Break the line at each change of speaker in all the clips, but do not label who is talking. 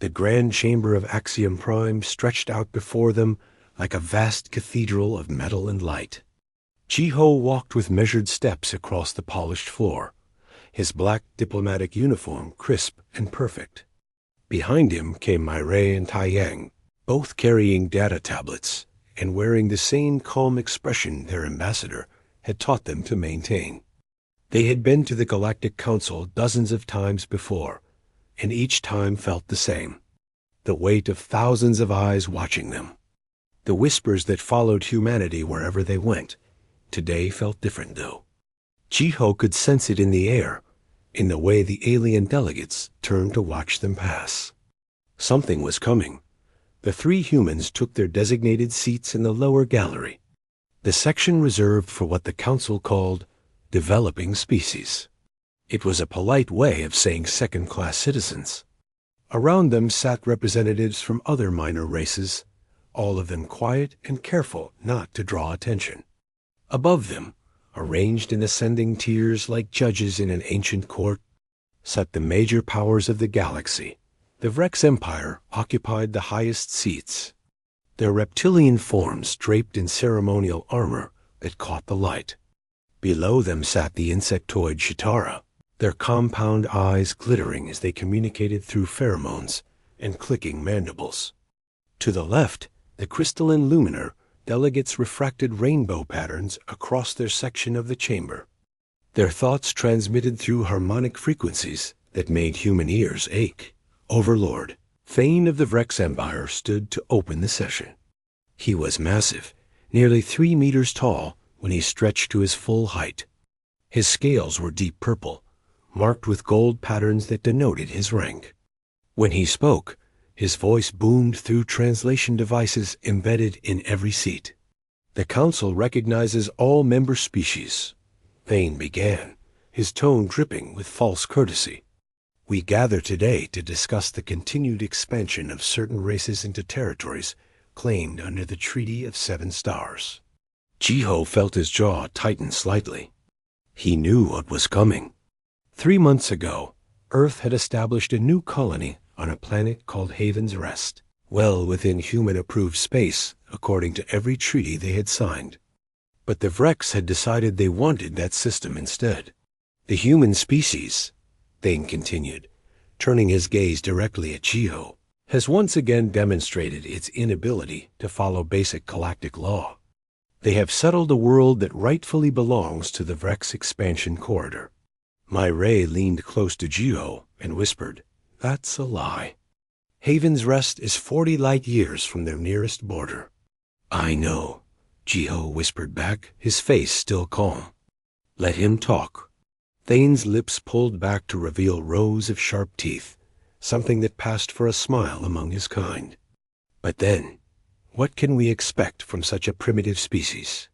The grand chamber of Axiom Prime stretched out before them like a vast cathedral of metal and light. Ji-Ho walked with measured steps across the polished floor, his black diplomatic uniform crisp and perfect. Behind him came Mai and Taiyang, both carrying data tablets and wearing the same calm expression their ambassador had taught them to maintain. They had been to the Galactic Council dozens of times before, and each time felt the same. The weight of thousands of eyes watching them. The whispers that followed humanity wherever they went. Today felt different, though. Ji-Ho could sense it in the air, in the way the alien delegates turned to watch them pass. Something was coming. The three humans took their designated seats in the lower gallery, the section reserved for what the council called developing species. It was a polite way of saying second-class citizens. Around them sat representatives from other minor races, all of them quiet and careful not to draw attention. Above them, arranged in ascending tiers like judges in an ancient court, sat the major powers of the galaxy. The Vrex Empire occupied the highest seats, their reptilian forms draped in ceremonial armor that caught the light. Below them sat the insectoid Chitara, their compound eyes glittering as they communicated through pheromones and clicking mandibles. To the left, the crystalline luminar delegates refracted rainbow patterns across their section of the chamber, their thoughts transmitted through harmonic frequencies that made human ears ache. Overlord, Thane of the Vrex Empire, stood to open the session. He was massive, nearly 3 meters tall when he stretched to his full height. His scales were deep purple, marked with gold patterns that denoted his rank. When he spoke, his voice boomed through translation devices embedded in every seat. The Council recognizes all member species. Thane began, his tone dripping with false courtesy. We gather today to discuss the continued expansion of certain races into territories claimed under the Treaty of 7 Stars. Ji-Ho felt his jaw tighten slightly. He knew what was coming. 3 months ago, Earth had established a new colony on a planet called Haven's Rest, well within human-approved space according to every treaty they had signed. But the Vrex had decided they wanted that system instead. The human species, Thane continued, turning his gaze directly at Ji-Ho, has once again demonstrated its inability to follow basic galactic law. They have settled a world that rightfully belongs to the Vrex expansion corridor. Mai leaned close to Ji-Ho and whispered, "That's a lie. Haven's Rest is 40 light years from their nearest border." "I know," Ji-Ho whispered back, his face still calm. "Let him talk." Thane's lips pulled back to reveal rows of sharp teeth, something that passed for a smile among his kind. "But then, what can we expect from such a primitive species?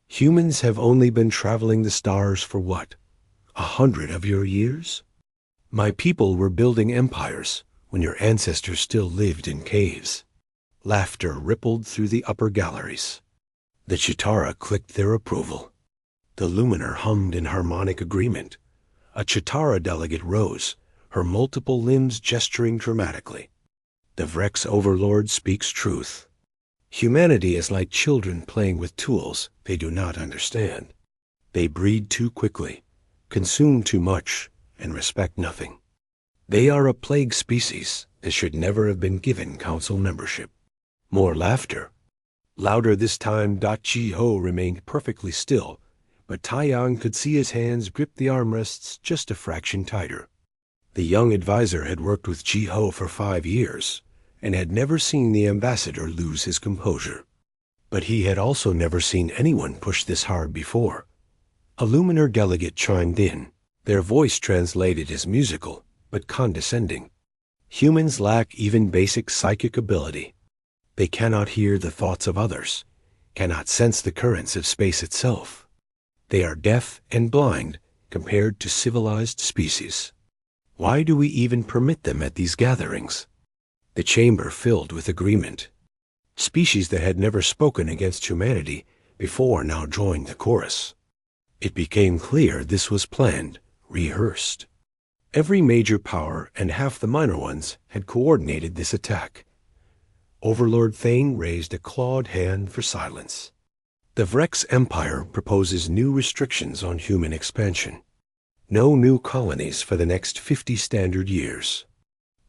Humans have only been traveling the stars for what, 100 of your years? My people were building empires when your ancestors still lived in caves." Laughter rippled through the upper galleries. The Chitara clicked their approval. The luminar hummed in harmonic agreement. A Chitara delegate rose, her multiple limbs gesturing dramatically. "The Vrex Overlord speaks truth. Humanity is like children playing with tools they do not understand. They breed too quickly, consume too much, and respect nothing. They are a plague species that should never have been given council membership." More laughter. Louder this time. Ji-Ho remained perfectly still, but Taiyang could see his hands grip the armrests just a fraction tighter. The young advisor had worked with Ji-Ho for 5 years and had never seen the ambassador lose his composure. But he had also never seen anyone push this hard before. A luminar delegate chimed in, their voice translated as musical but condescending. "Humans lack even basic psychic ability. They cannot hear the thoughts of others, cannot sense the currents of space itself. They are deaf and blind compared to civilized species. Why do we even permit them at these gatherings?" The chamber filled with agreement. Species that had never spoken against humanity before now joined the chorus. It became clear this was planned, rehearsed. Every major power and half the minor ones had coordinated this attack. Overlord Thane raised a clawed hand for silence. The Vrex Empire proposes new restrictions on human expansion. No new colonies for the next 50 standard years.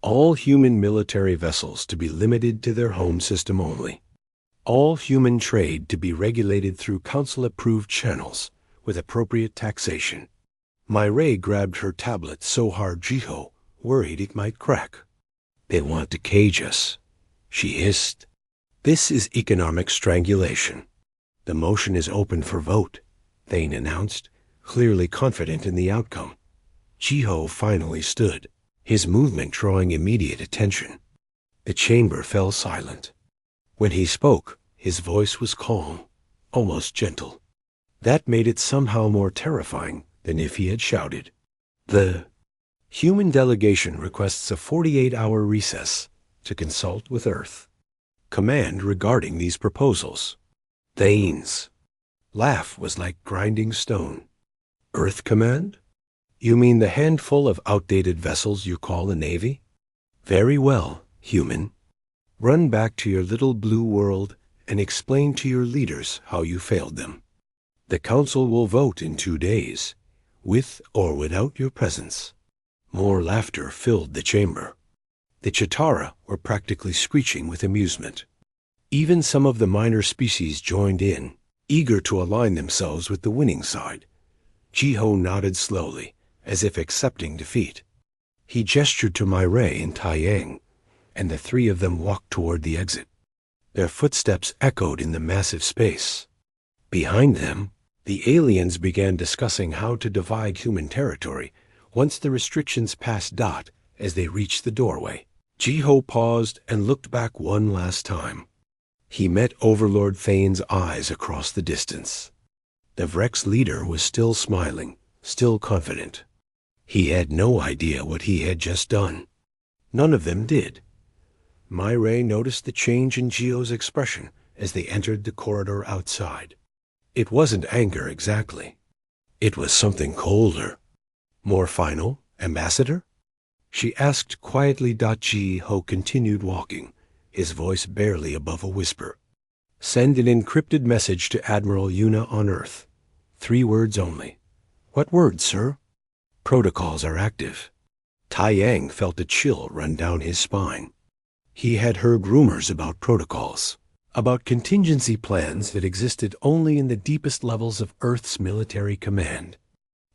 All human military vessels to be limited to their home system only. All human trade to be regulated through council-approved channels with appropriate taxation. Myray grabbed her tablet so hard Jiho worried it might crack. They want to cage us, she hissed. This is economic strangulation. The motion is open for vote, Thane announced, clearly confident in the outcome. Jiho finally stood, his movement drawing immediate attention. The chamber fell silent. When he spoke, his voice was calm, almost gentle. That made it somehow more terrifying than if he had shouted. The human delegation requests a 48-hour recess to consult with Earth. Command regarding these proposals. Thane's laugh was like grinding stone. Earth Command? You mean the handful of outdated vessels you call a navy? Very well, human. Run back to your little blue world and explain to your leaders how you failed them. The council will vote in 2 days, with or without your presence. More laughter filled the chamber. The Chitara were practically screeching with amusement. Even some of the minor species joined in, eager to align themselves with the winning side. Jiho nodded slowly, as if accepting defeat. He gestured to Myray and Taiyang, and the three of them walked toward the exit. Their footsteps echoed in the massive space. Behind them, the aliens began discussing how to divide human territory once the restrictions passed Dot as they reached the doorway. Jiho paused and looked back one last time. He met Overlord Thane's eyes across the distance. The Vrex leader was still smiling, still confident. He had no idea what he had just done. None of them did. Myray noticed the change in Jiho's expression as they entered the corridor outside. It wasn't anger exactly. It was something colder. More final, Ambassador? She asked quietly. Jiho continued walking, his voice barely above a whisper. Send an encrypted message to Admiral Yuna on Earth. 3 words only. What words, sir? Protocols are active. Taiyang felt a chill run down his spine. He had heard rumors about protocols, about contingency plans that existed only in the deepest levels of Earth's military command.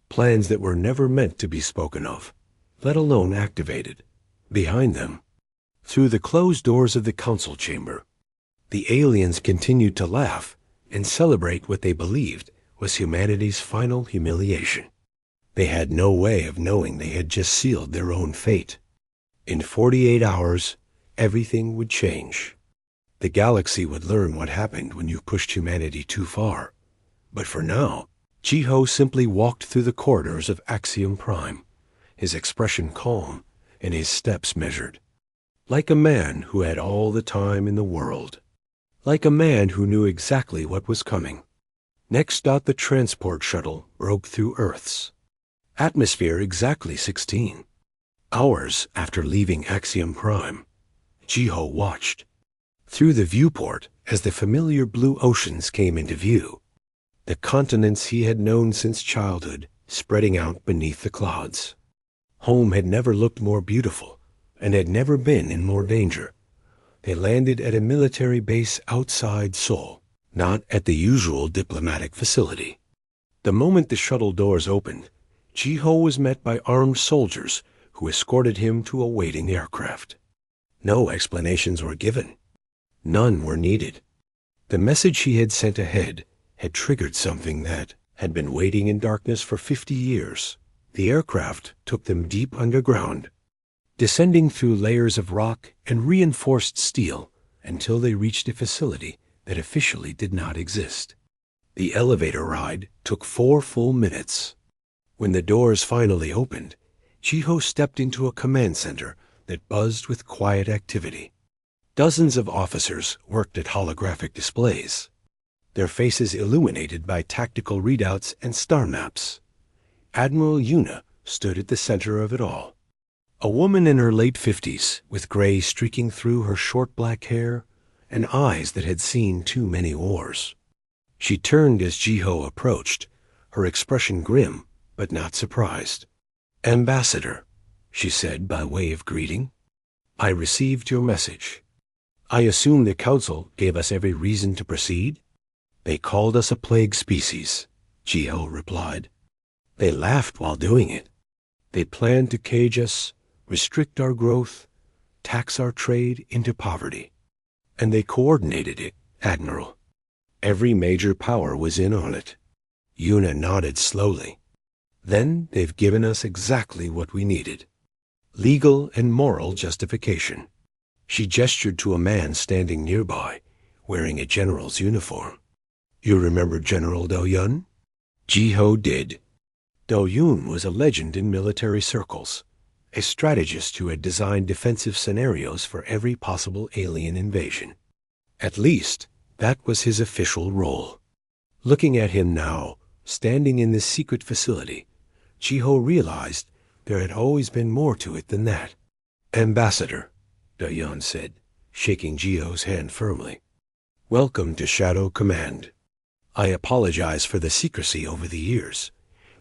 Plans that were never meant to be spoken of, let alone activated. Behind them, through the closed doors of the council chamber, the aliens continued to laugh and celebrate what they believed was humanity's final humiliation. They had no way of knowing they had just sealed their own fate. In 48 hours, everything would change. The galaxy would learn what happened when you pushed humanity too far. But for now, Jiho simply walked through the corridors of Axiom Prime, his expression calm and his steps measured. Like a man who had all the time in the world. Like a man who knew exactly what was coming. Next, the transport shuttle broke through Earth's atmosphere exactly 16 hours after leaving Axiom Prime. Jiho watched through the viewport as the familiar blue oceans came into view, the continents he had known since childhood spreading out beneath the clouds. Home had never looked more beautiful and had never been in more danger. They landed at a military base outside Seoul, not at the usual diplomatic facility. The moment the shuttle doors opened, Jiho was met by armed soldiers who escorted him to a waiting aircraft. No explanations were given. None were needed. The message he had sent ahead had triggered something that had been waiting in darkness for 50 years. The aircraft took them deep underground, descending through layers of rock and reinforced steel until they reached a facility that officially did not exist. The elevator ride took 4 full minutes. When the doors finally opened, Jiho stepped into a command center that buzzed with quiet activity. Dozens of officers worked at holographic displays, their faces illuminated by tactical readouts and star maps. Admiral Yuna stood at the center of it all. A woman in her late 50s, with gray streaking through her short black hair and eyes that had seen too many wars. She turned as Jiho approached, her expression grim but not surprised. "Ambassador," she said by way of greeting, "I received your message. I assume the Council gave us every reason to proceed?" "They called us a plague species," Jiho replied. "They laughed while doing it. They planned to cage us, restrict our growth, tax our trade into poverty. And they coordinated it, Admiral. Every major power was in on it." Yuna nodded slowly. "Then they've given us exactly what we needed. Legal and moral justification." She gestured to a man standing nearby, wearing a general's uniform. "You remember General Do-Yun?" Jiho did. Do-Yun was a legend in military circles, a strategist who had designed defensive scenarios for every possible alien invasion. At least, that was his official role. Looking at him now, standing in this secret facility, Jiho realized there had always been more to it than that. "Ambassador," Do-Yun said, shaking Jiho's hand firmly. "Welcome to Shadow Command. I apologize for the secrecy over the years,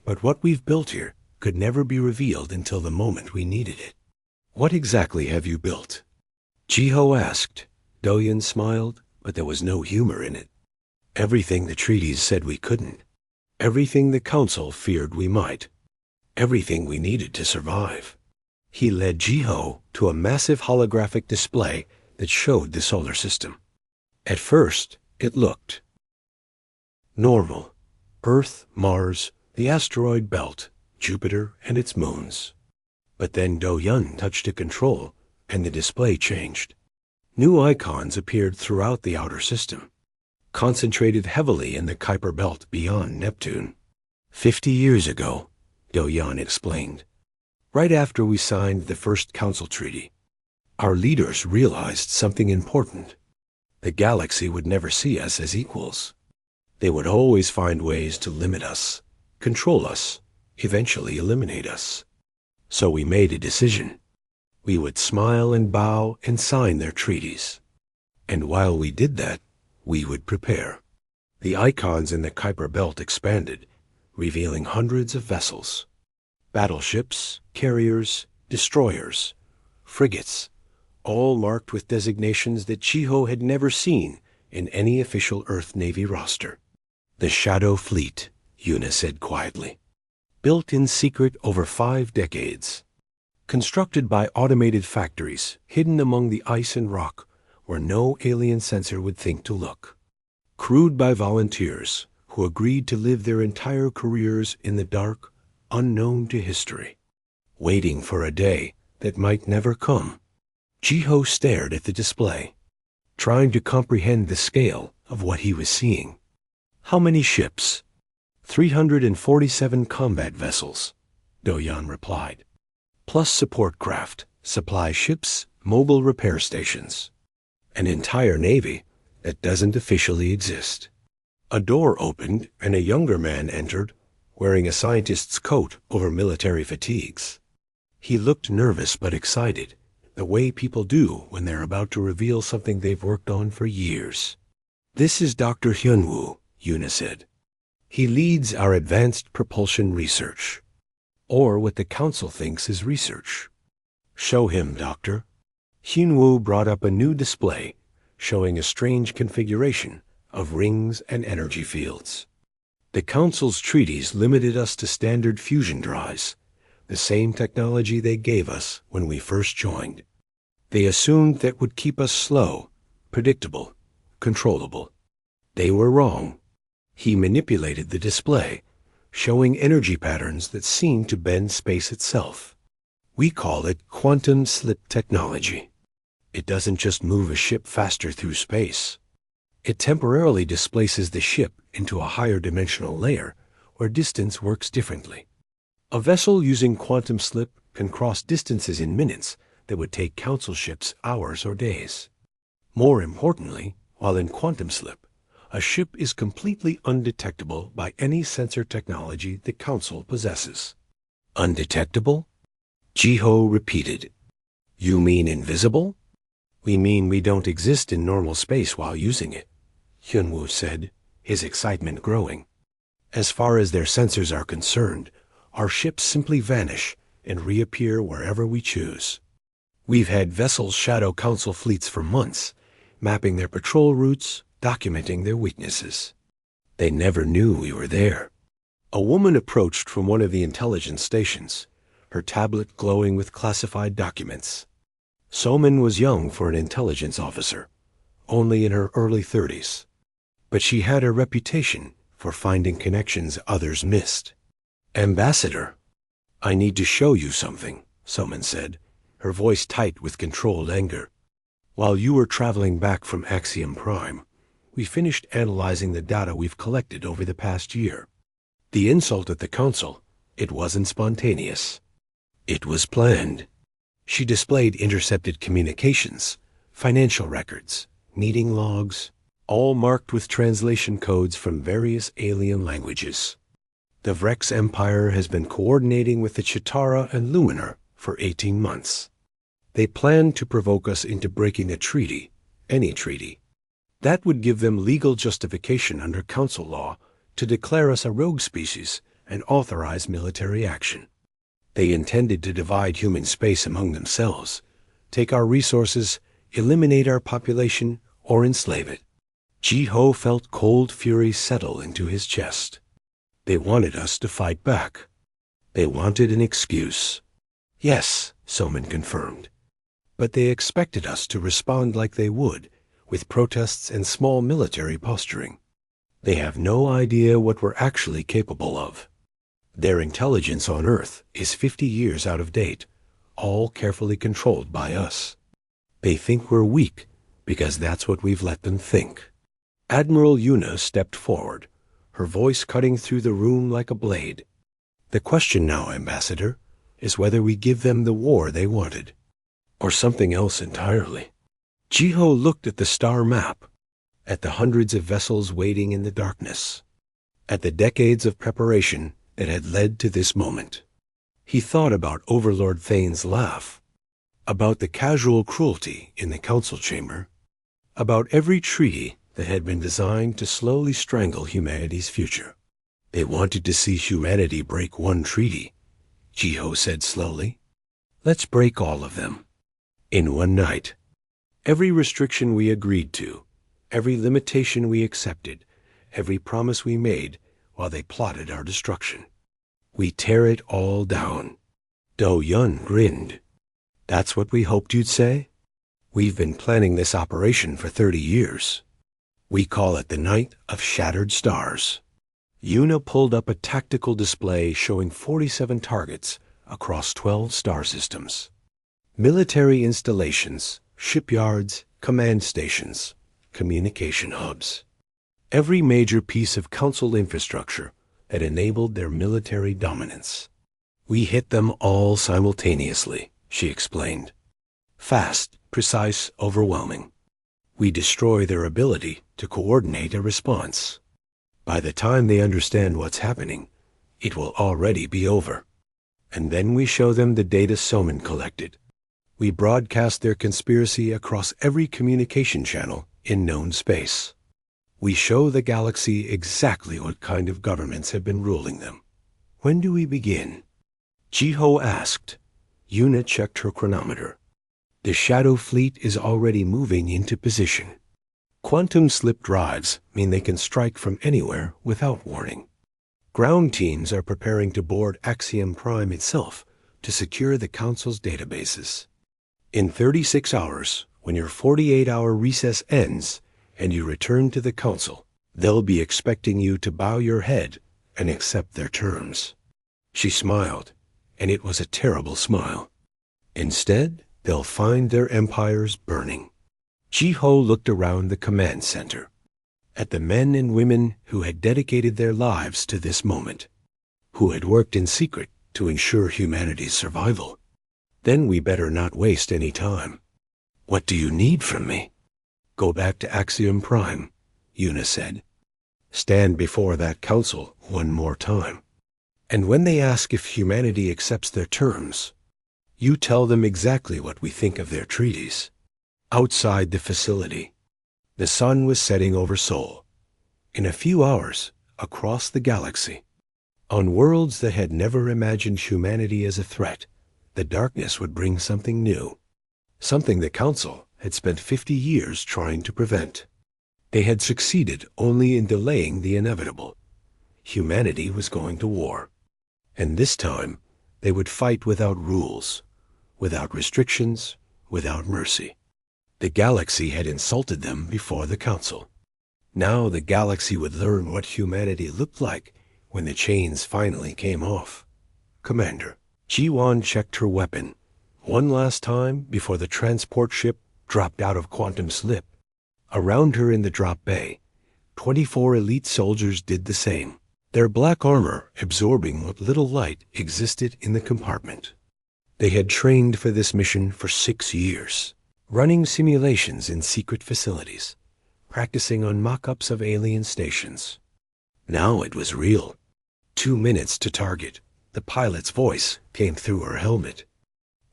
but what we've built here could never be revealed until the moment we needed it." "What exactly have you built?" Jiho asked. Do-Yun smiled, but there was no humor in it. "Everything the treaties said we couldn't. Everything the Council feared we might. Everything we needed to survive." He led Jiho to a massive holographic display that showed the solar system. At first, it looked normal. Earth, Mars, the asteroid belt, Jupiter and its moons. But then Do-Yun touched a control, and the display changed. New icons appeared throughout the outer system, concentrated heavily in the Kuiper belt beyond Neptune. 50 years ago, Do-Yun explained, right after we signed the first Council Treaty, our leaders realized something important. The galaxy would never see us as equals. They would always find ways to limit us, control us, eventually eliminate us. So we made a decision. We would smile and bow and sign their treaties. And while we did that, we would prepare. The icons in the Kuiper belt expanded, revealing hundreds of vessels. Battleships, carriers, destroyers, frigates, all marked with designations that Jiho had never seen in any official Earth Navy roster. "The Shadow Fleet," Yuna said quietly. "Built in secret over 5 decades. Constructed by automated factories hidden among the ice and rock where no alien sensor would think to look. Crewed by volunteers who agreed to live their entire careers in the dark, unknown to history, waiting for a day that might never come." Jiho stared at the display, trying to comprehend the scale of what he was seeing. "How many ships?" 347 combat vessels, Do-Yun replied. "Plus support craft, supply ships, mobile repair stations. An entire navy that doesn't officially exist." A door opened and a younger man entered, wearing a scientist's coat over military fatigues. He looked nervous but excited, the way people do when they're about to reveal something they've worked on for years. "This is Dr. Hyunwoo," Yuna said. "He leads our advanced propulsion research, or what the Council thinks is research." "Show him, Doctor." Hyunwoo brought up a new display, showing a strange configuration of rings and energy fields. "The Council's treaties limited us to standard fusion drives, the same technology they gave us when we first joined. They assumed that would keep us slow, predictable, controllable. They were wrong." He manipulated the display, showing energy patterns that seemed to bend space itself. "We call it quantum slip technology. It doesn't just move a ship faster through space. It temporarily displaces the ship into a higher dimensional layer where distance works differently. A vessel using quantum slip can cross distances in minutes that would take Council ships hours or days. More importantly, while in quantum slip, a ship is completely undetectable by any sensor technology the Council possesses. Undetectable? Jiho repeated. You mean invisible? We mean we don't exist in normal space while using it, Hyunwoo said, his excitement growing. As far as their sensors are concerned, our ships simply vanish and reappear wherever we choose. We've had vessels shadow Council fleets for months, mapping their patrol routes, documenting their weaknesses. They never knew we were there. A woman approached from one of the intelligence stations, her tablet glowing with classified documents. Somin was young for an intelligence officer, only in her early 30s. But she had a reputation for finding connections others missed. Ambassador, I need to show you something, Somin said, her voice tight with controlled anger. While you were traveling back from Axiom Prime, we finished analyzing the data we've collected over the past year. The insult at the Council, it wasn't spontaneous. It was planned. She displayed intercepted communications, financial records, meeting logs, all marked with translation codes from various alien languages. The Vrex Empire has been coordinating with the Chitara and Luminar for 18 months. They plan to provoke us into breaking a treaty, any treaty. That would give them legal justification under Council law to declare us a rogue species and authorize military action. They intended to divide human space among themselves, take our resources, eliminate our population, or enslave it. Jiho felt cold fury settle into his chest. They wanted us to fight back. They wanted an excuse. Yes, Somin confirmed. But they expected us to respond like they would, with protests and small military posturing. They have no idea what we're actually capable of. Their intelligence on Earth is 50 years out of date, all carefully controlled by us. They think we're weak because that's what we've let them think. Admiral Yuna stepped forward, her voice cutting through the room like a blade. The question now, Ambassador, is whether we give them the war they wanted, or something else entirely. Jiho looked at the star map, at the hundreds of vessels waiting in the darkness, at the decades of preparation that had led to this moment. He thought about Overlord Thane's laugh, about the casual cruelty in the council chamber, about every treaty that had been designed to slowly strangle humanity's future. They wanted to see humanity break one treaty, Jiho said slowly. Let's break all of them. In one night. Every restriction we agreed to, every limitation we accepted, every promise we made while they plotted our destruction. We tear it all down. Do Yun grinned. That's what we hoped you'd say? We've been planning this operation for 30 years. We call it the Night of Shattered Stars. Yuna pulled up a tactical display showing 47 targets across 12 star systems. Military installations, shipyards, command stations, communication hubs. Every major piece of Council infrastructure that enabled their military dominance. We hit them all simultaneously, she explained. Fast, precise, overwhelming. We destroy their ability to coordinate a response. By the time they understand what's happening, it will already be over. And then we show them the data Somin collected. We broadcast their conspiracy across every communication channel in known space. We show the galaxy exactly what kind of governments have been ruling them. When do we begin? Jiho asked. Yuna checked her chronometer. The Shadow Fleet is already moving into position. Quantum slip drives mean they can strike from anywhere without warning. Ground teams are preparing to board Axiom Prime itself to secure the Council's databases. In 36 hours, when your 48-hour recess ends and you return to the Council, they'll be expecting you to bow your head and accept their terms. She smiled, and it was a terrible smile. Instead, they'll find their empires burning. Jiho looked around the command center, at the men and women who had dedicated their lives to this moment, who had worked in secret to ensure humanity's survival. Then we better not waste any time. What do you need from me? Go back to Axiom Prime, Yuna said. Stand before that council one more time. And when they ask if humanity accepts their terms, you tell them exactly what we think of their treaties. Outside the facility, the sun was setting over Sol. In a few hours, across the galaxy, on worlds that had never imagined humanity as a threat, the darkness would bring something new, something the Council had spent 50 years trying to prevent. They had succeeded only in delaying the inevitable. Humanity was going to war. And this time, they would fight without rules, without restrictions, without mercy. The galaxy had insulted them before the Council. Now the galaxy would learn what humanity looked like when the chains finally came off. Commander, Ji-Wan checked her weapon one last time before the transport ship dropped out of quantum slip. Around her in the drop bay, 24 elite soldiers did the same, their black armor absorbing what little light existed in the compartment. They had trained for this mission for 6 years, running simulations in secret facilities, practicing on mock-ups of alien stations. Now it was real. 2 minutes to target. The pilot's voice came through her helmet.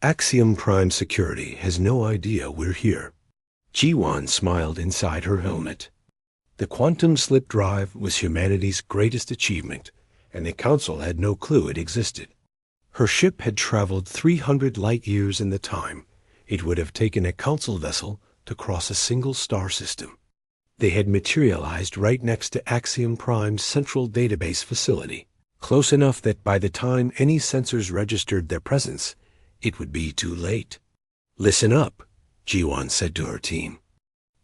Axiom Prime Security has no idea we're here. Ji-Wan smiled inside her helmet. The quantum slip drive was humanity's greatest achievement, and the Council had no clue it existed. Her ship had traveled 300 light-years in the time it would have taken a Council vessel to cross a single star system. They had materialized right next to Axiom Prime's central database facility, close enough that by the time any sensors registered their presence, it would be too late. Listen up, Ji-Wan said to her team.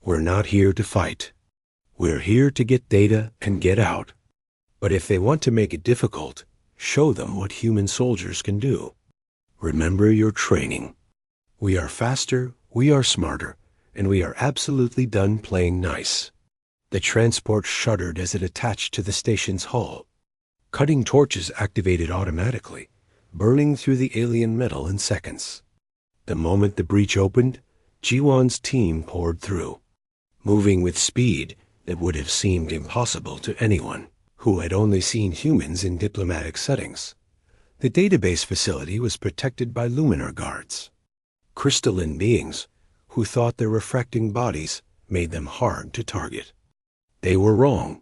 We're not here to fight. We're here to get data and get out. But if they want to make it difficult, show them what human soldiers can do. Remember your training. We are faster, we are smarter, and we are absolutely done playing nice. The transport shuddered as it attached to the station's hull. Cutting torches activated automatically, burning through the alien metal in seconds. The moment the breach opened, Ji-Wan's team poured through, moving with speed that would have seemed impossible to anyone who had only seen humans in diplomatic settings. The database facility was protected by luminar guards, crystalline beings who thought their refracting bodies made them hard to target. They were wrong.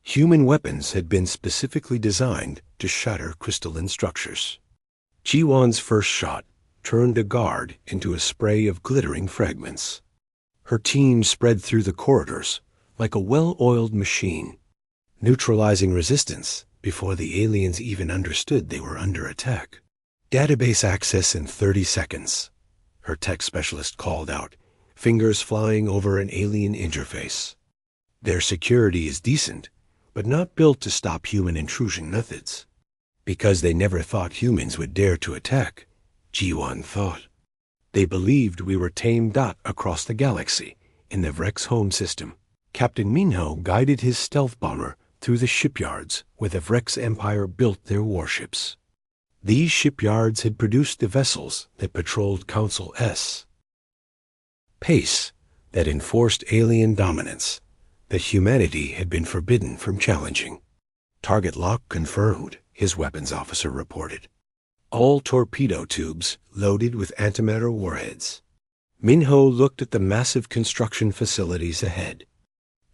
Human weapons had been specifically designed to shatter crystalline structures. Ji-Wan's first shot turned a guard into a spray of glittering fragments. Her team spread through the corridors like a well-oiled machine, neutralizing resistance before the aliens even understood they were under attack. Database access in 30 seconds, her tech specialist called out, fingers flying over an alien interface. Their security is decent, but not built to stop human intrusion methods. Because they never thought humans would dare to attack, Ji-Wan thought. They believed we were tame dot across the galaxy in the Vrex home system. Captain Minho guided his stealth bomber through the shipyards where the Vrex Empire built their warships. These shipyards had produced the vessels that patrolled Council S. Pace that enforced alien dominance that humanity had been forbidden from challenging. Target lock confirmed, his weapons officer reported. All torpedo tubes loaded with antimatter warheads. Minho looked at the massive construction facilities ahead,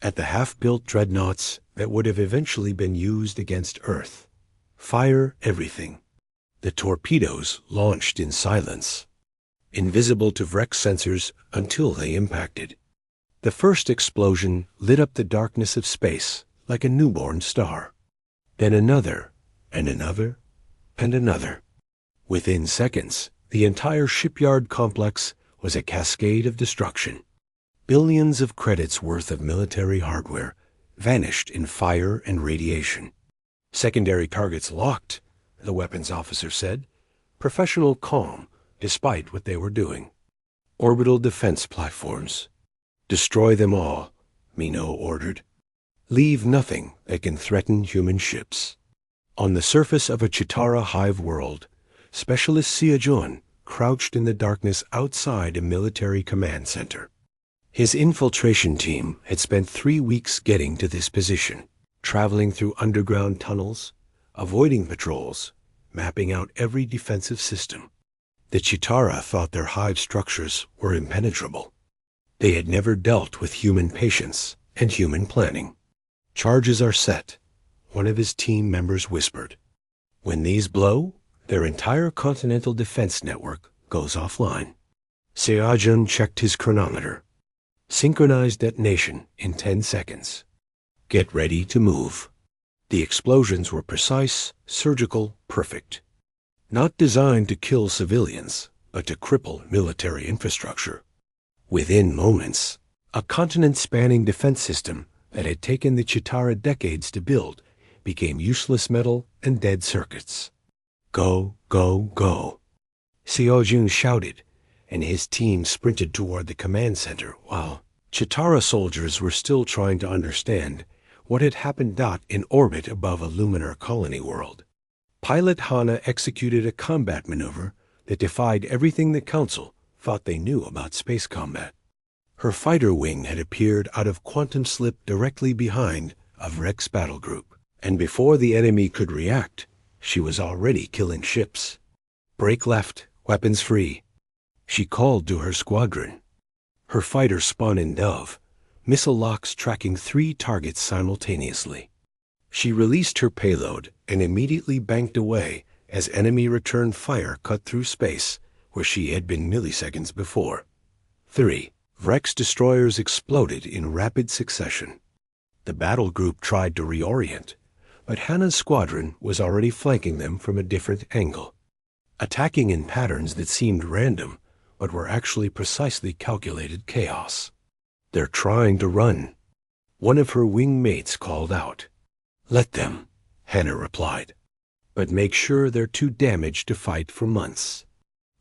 at the half-built dreadnoughts that would have eventually been used against Earth. Fire everything. The torpedoes launched in silence, invisible to Vrex sensors until they impacted. The first explosion lit up the darkness of space like a newborn star. Then another, and another, and another. Within seconds, the entire shipyard complex was a cascade of destruction. Billions of credits worth of military hardware vanished in fire and radiation. Secondary targets locked, the weapons officer said, professional calm despite what they were doing. Orbital defense platforms. Destroy them all, Minho ordered. Leave nothing that can threaten human ships. On the surface of a Chitara hive world, Specialist Siajun crouched in the darkness outside a military command center. His infiltration team had spent 3 weeks getting to this position, traveling through underground tunnels, avoiding patrols, mapping out every defensive system. The Chitara thought their hive structures were impenetrable. They had never dealt with human patience and human planning. "Charges are set," one of his team members whispered. "When these blow, their entire continental defense network goes offline." Seojun checked his chronometer. "Synchronized detonation in 10 seconds. Get ready to move." The explosions were precise, surgical, perfect. Not designed to kill civilians, but to cripple military infrastructure. Within moments, a continent-spanning defense system that had taken the Chitara decades to build became useless metal and dead circuits. "Go, go, go." Seojun shouted, and his team sprinted toward the command center while Chitara soldiers were still trying to understand what had happened. In orbit above a luminar colony world, Pilot Hana executed a combat maneuver that defied everything the Council thought they knew about space combat. Her fighter wing had appeared out of quantum slip directly behind a Vrex battle group, and before the enemy could react, she was already killing ships. "Break left, weapons free," she called to her squadron. Her fighter spun in dove, missile locks tracking 3 targets simultaneously. She released her payload and immediately banked away as enemy return fire cut through space where she had been milliseconds before. 3 Vrex destroyers exploded in rapid succession. The battle group tried to reorient, but Hana's squadron was already flanking them from a different angle, attacking in patterns that seemed random but were actually precisely calculated chaos. "They're trying to run," one of her wing mates called out. "Let them," Hana replied, "but make sure they're too damaged to fight for months."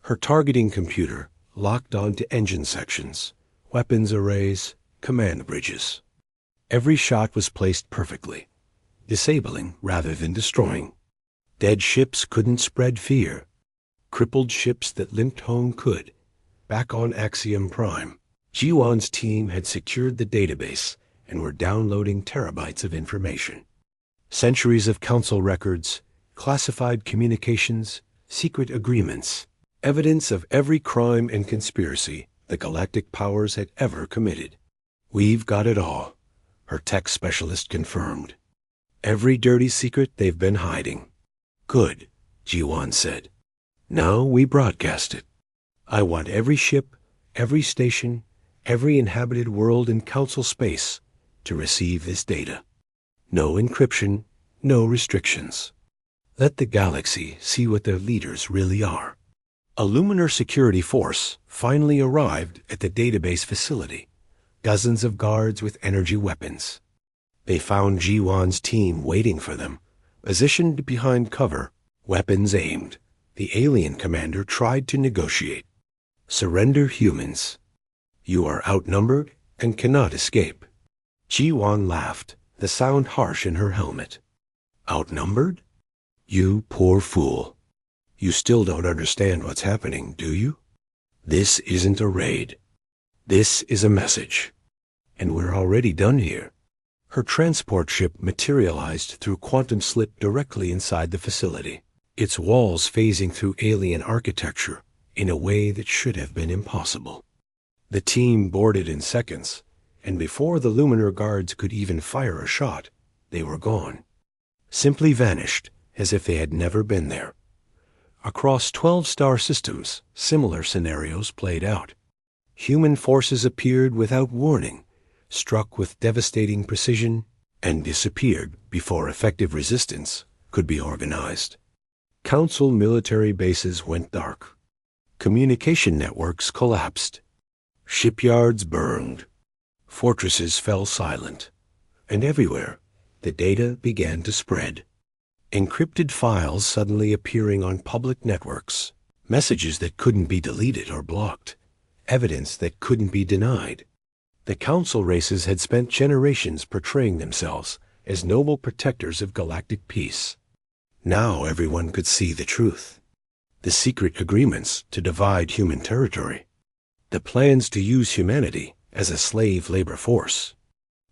Her targeting computer locked onto engine sections, weapons arrays, command bridges. Every shot was placed perfectly, disabling rather than destroying. Dead ships couldn't spread fear. Crippled ships that limped home could. Back on Axiom Prime, Jiwan's team had secured the database and were downloading terabytes of information. Centuries of council records, classified communications, secret agreements, evidence of every crime and conspiracy the galactic powers had ever committed. "We've got it all," her tech specialist confirmed. "Every dirty secret they've been hiding." "Good," Jiwan said. "Now we broadcast it. I want every ship, every station, every inhabited world in council space to receive this data. No encryption, no restrictions. Let the galaxy see what their leaders really are." A luminar security force finally arrived at the database facility, dozens of guards with energy weapons. They found Jiwan's team waiting for them, positioned behind cover, weapons aimed. The alien commander tried to negotiate. "Surrender, humans. You are outnumbered and cannot escape." Jiwan laughed, the sound harsh in her helmet. "Outnumbered? You poor fool. You still don't understand what's happening, do you? This isn't a raid. This is a message. And we're already done here." Her transport ship materialized through quantum slip directly inside the facility, its walls phasing through alien architecture in a way that should have been impossible. The team boarded in seconds, and before the luminar guards could even fire a shot, they were gone. Simply vanished, as if they had never been there. Across 12 star systems, similar scenarios played out. Human forces appeared without warning, struck with devastating precision, and disappeared before effective resistance could be organized. Council military bases went dark. Communication networks collapsed. Shipyards burned. Fortresses fell silent. And everywhere, the data began to spread. Encrypted files suddenly appearing on public networks, messages that couldn't be deleted or blocked, evidence that couldn't be denied. The council races had spent generations portraying themselves as noble protectors of galactic peace. Now everyone could see the truth. The secret agreements to divide human territory. The plans to use humanity as a slave labor force.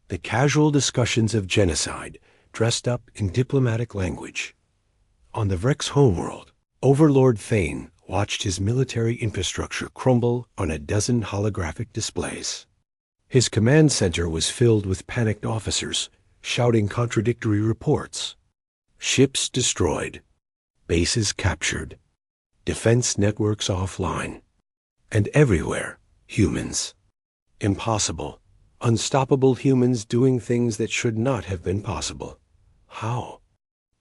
The casual discussions of genocide dressed up in diplomatic language. On the Vrex homeworld, Overlord Thane watched his military infrastructure crumble on a dozen holographic displays. His command center was filled with panicked officers shouting contradictory reports. Ships destroyed, bases captured, defense networks offline, and everywhere, humans. Impossible, unstoppable humans doing things that should not have been possible. How?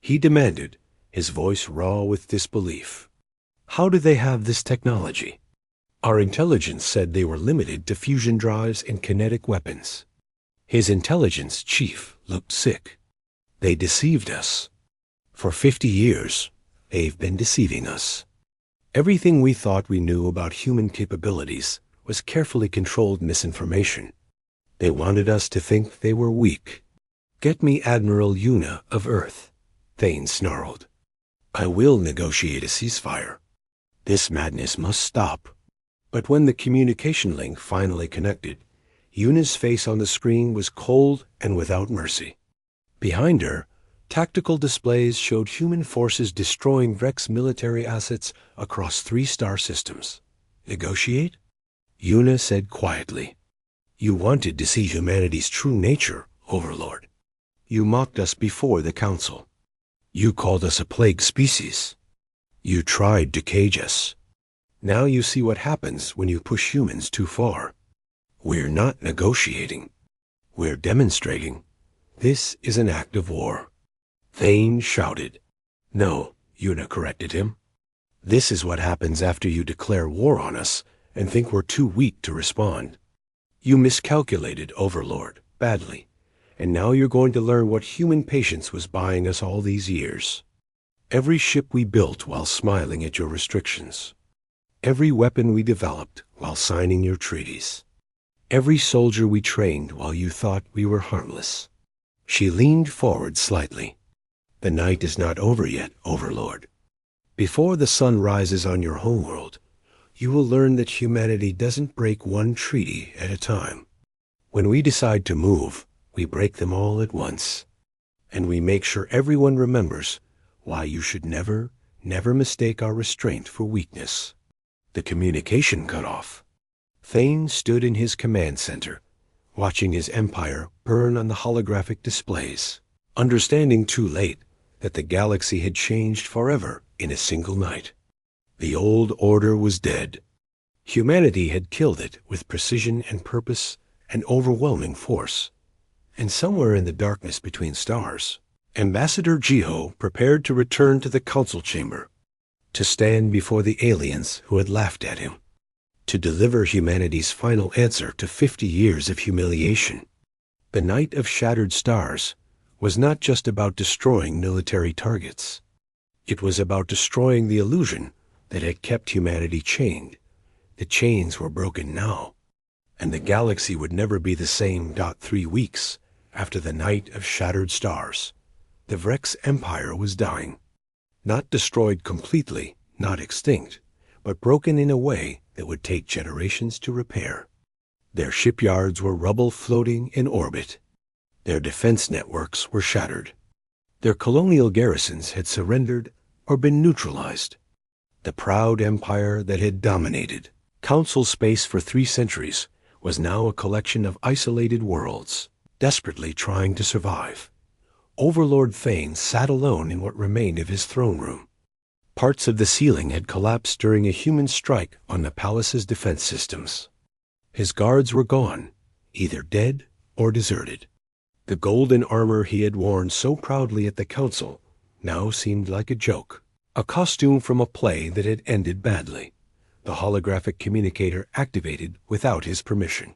He demanded, his voice raw with disbelief. How do they have this technology? Our intelligence said they were limited to fusion drives and kinetic weapons. His intelligence chief looked sick. They deceived us. For 50 years, they've been deceiving us. Everything we thought we knew about human capabilities was carefully controlled misinformation. They wanted us to think they were weak. Get me Admiral Yuna of Earth, Thane snarled. I will negotiate a ceasefire. This madness must stop. But when the communication link finally connected, Yuna's face on the screen was cold and without mercy. Behind her, tactical displays showed human forces destroying Vrex military assets across 3 star systems. Negotiate? Yuna said quietly. You wanted to see humanity's true nature, Overlord. You mocked us before the Council. You called us a plague species. You tried to cage us. Now you see what happens when you push humans too far. We're not negotiating. We're demonstrating. This is an act of war. Thane shouted. No, Yuna corrected him. This is what happens after you declare war on us and think we're too weak to respond. You miscalculated, Overlord, badly, and now you're going to learn what human patience was buying us all these years. Every ship we built while smiling at your restrictions. Every weapon we developed while signing your treaties. Every soldier we trained while you thought we were harmless. She leaned forward slightly. The night is not over yet, Overlord. Before the sun rises on your homeworld, you will learn that humanity doesn't break one treaty at a time. When we decide to move, we break them all at once. And we make sure everyone remembers why you should never mistake our restraint for weakness. The communication cut off. Thane stood in his command center, watching his empire burn on the holographic displays, understanding too late that the galaxy had changed forever in a single night. The old order was dead. Humanity had killed it with precision and purpose and overwhelming force. And somewhere in the darkness between stars, Ambassador Jiho prepared to return to the council chamber, to stand before the aliens who had laughed at him, to deliver humanity's final answer to 50 years of humiliation. The Night of Shattered Stars was not just about destroying military targets. It was about destroying the illusion that had kept humanity chained. The chains were broken now, and the galaxy would never be the same. 3 weeks after the Night of Shattered Stars, the Vrex Empire was dying. Not destroyed completely, not extinct, but broken in a way that would take generations to repair. Their shipyards were rubble floating in orbit. Their defense networks were shattered. Their colonial garrisons had surrendered or been neutralized. The proud empire that had dominated council space for 3 centuries was now a collection of isolated worlds, desperately trying to survive. Overlord Thane sat alone in what remained of his throne room. Parts of the ceiling had collapsed during a human strike on the palace's defense systems. His guards were gone, either dead or deserted. The golden armor he had worn so proudly at the council now seemed like a joke, a costume from a play that had ended badly. The holographic communicator activated without his permission.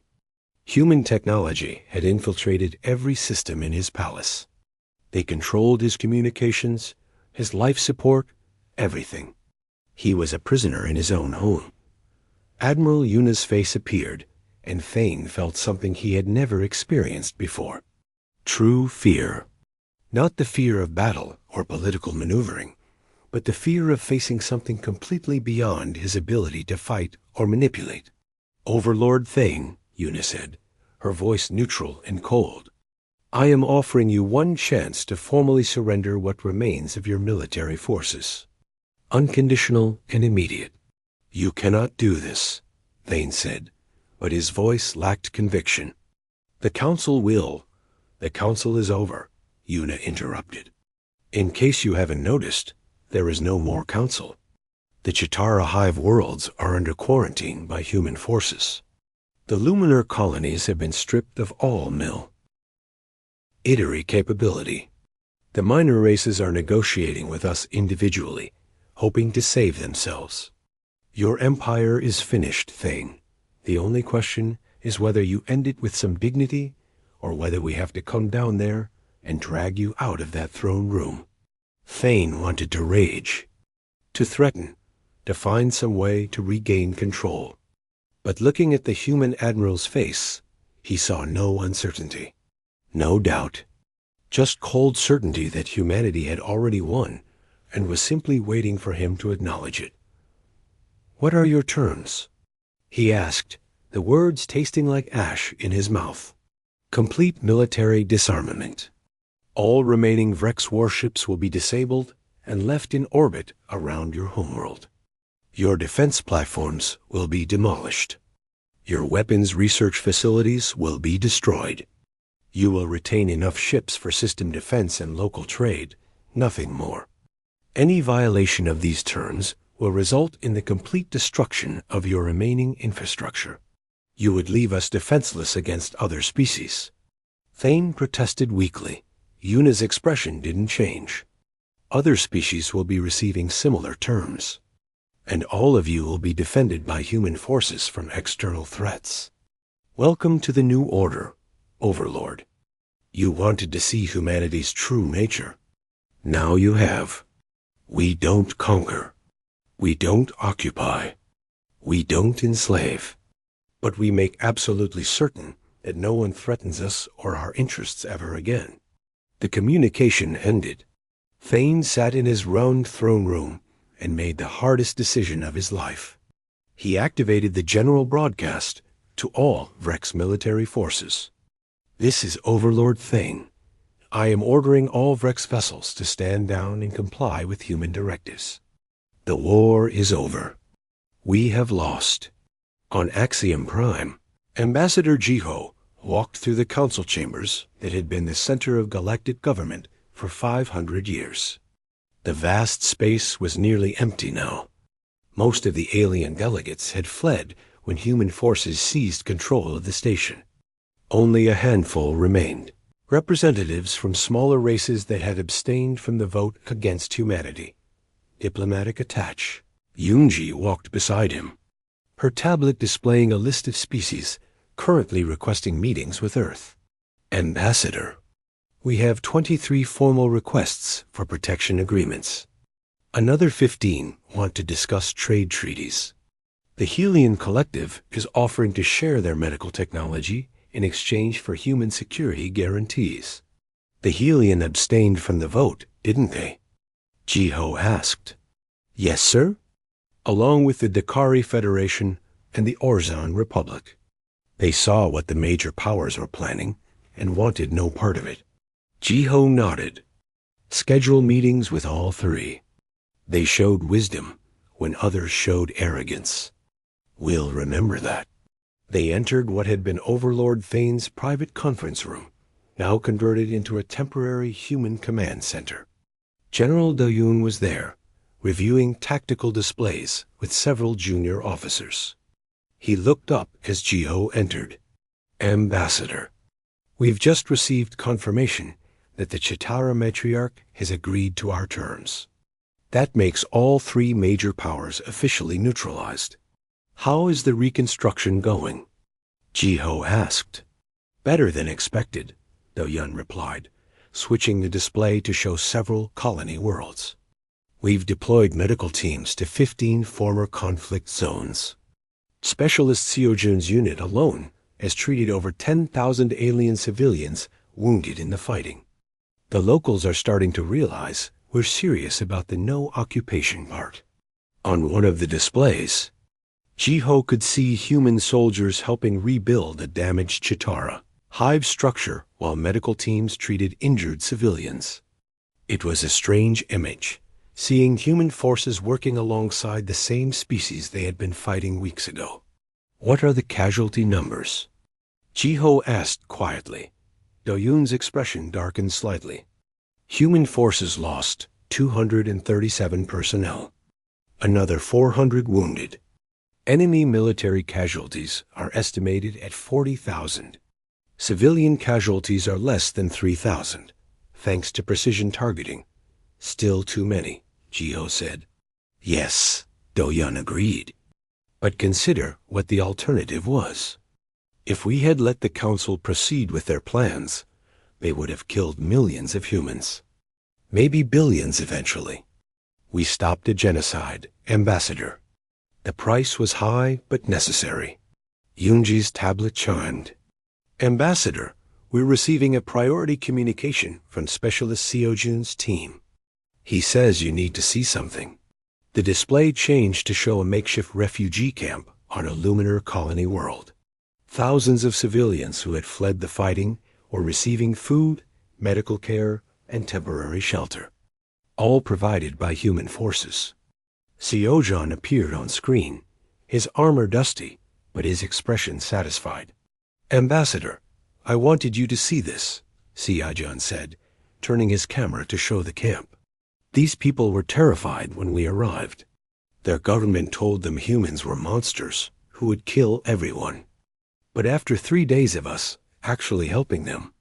Human technology had infiltrated every system in his palace. They controlled his communications, his life support, everything. He was a prisoner in his own home. Admiral Yuna's face appeared, and Thane felt something he had never experienced before. True fear. Not the fear of battle or political maneuvering, but the fear of facing something completely beyond his ability to fight or manipulate. Overlord Thane, Yuna said, her voice neutral and cold. I am offering you one chance to formally surrender what remains of your military forces. Unconditional and immediate. You cannot do this, Thane said, but his voice lacked conviction. The council will. The council is over, Una interrupted. In case you haven't noticed, there is no more council. The Chitara Hive worlds are under quarantine by human forces. The luminar colonies have been stripped of all military capability. The minor races are negotiating with us individually, hoping to save themselves. Your empire is finished, Thane. The only question is whether you end it with some dignity, or whether we have to come down there and drag you out of that throne room. Thane wanted to rage, to threaten, to find some way to regain control. But looking at the human admiral's face, he saw no uncertainty, no doubt, just cold certainty that humanity had already won and was simply waiting for him to acknowledge it. "What are your terms?" he asked, the words tasting like ash in his mouth. "Complete military disarmament. All remaining Vrex warships will be disabled and left in orbit around your homeworld. Your defense platforms will be demolished. Your weapons research facilities will be destroyed. You will retain enough ships for system defense and local trade, nothing more. Any violation of these terms will result in the complete destruction of your remaining infrastructure. You would leave us defenseless against other species." Thane protested weakly. Una's expression didn't change. "Other species will be receiving similar terms, and all of you will be defended by human forces from external threats. Welcome to the new order, Overlord. You wanted to see humanity's true nature. Now you have. We don't conquer. We don't occupy. We don't enslave. But we make absolutely certain that no one threatens us or our interests ever again." The communication ended. Thane sat in his round throne room and made the hardest decision of his life. He activated the general broadcast to all Vrex military forces. "This is Overlord Thane. I am ordering all Vrex vessels to stand down and comply with human directives. The war is over. We have lost." On Axiom Prime, Ambassador Jiho walked through the council chambers that had been the center of galactic government for 500 years. The vast space was nearly empty now. Most of the alien delegates had fled when human forces seized control of the station. Only a handful remained, representatives from smaller races that had abstained from the vote against humanity. Diplomatic attach. Yunji walked beside him, her tablet displaying a list of species currently requesting meetings with Earth. "Ambassador, we have 23 formal requests for protection agreements. Another 15 want to discuss trade treaties. The Helion Collective is offering to share their medical technology in exchange for human security guarantees." "The Helion abstained from the vote, didn't they?" Jiho asked. "Yes, sir. Along with the Dakari Federation and the Orzon Republic. They saw what the major powers were planning and wanted no part of it." Jiho nodded. "Schedule meetings with all three. They showed wisdom when others showed arrogance. We'll remember that." They entered what had been Overlord Thane's private conference room, now converted into a temporary human command center. General Doyun was there, reviewing tactical displays with several junior officers. He looked up as Jiho entered. "Ambassador, we've just received confirmation that the Chitara Matriarch has agreed to our terms. That makes all three major powers officially neutralized. How is the reconstruction going?" Jiho asked. "Better than expected," Doyun replied, switching the display to show several colony worlds. "We've deployed medical teams to 15 former conflict zones. Specialist Seojun's unit alone has treated over 10,000 alien civilians wounded in the fighting. The locals are starting to realize we're serious about the no-occupation part." On one of the displays, Jiho could see human soldiers helping rebuild a damaged Chitara, hive structure while medical teams treated injured civilians. It was a strange image, seeing human forces working alongside the same species they had been fighting weeks ago. "What are the casualty numbers?" Jiho asked quietly. Do-Yoon's expression darkened slightly. "Human forces lost 237 personnel. Another 400 wounded. Enemy military casualties are estimated at 40,000. Civilian casualties are less than 3,000, thanks to precision targeting. Still too many," Jiho said. "Yes," Do-Yoon agreed. "But consider what the alternative was. If we had let the Council proceed with their plans, they would have killed millions of humans. Maybe billions eventually. We stopped a genocide, Ambassador. The price was high but necessary." Yoonji's tablet chimed. "Ambassador, we're receiving a priority communication from Specialist Seojun's team. He says you need to see something." The display changed to show a makeshift refugee camp on a lunar colony world. Thousands of civilians who had fled the fighting were receiving food, medical care, and temporary shelter, all provided by human forces. Seojun appeared on screen, his armor dusty, but his expression satisfied. "Ambassador, I wanted you to see this," Seojun said, turning his camera to show the camp. "These people were terrified when we arrived. Their government told them humans were monsters who would kill everyone. But after 3 days of us actually helping them,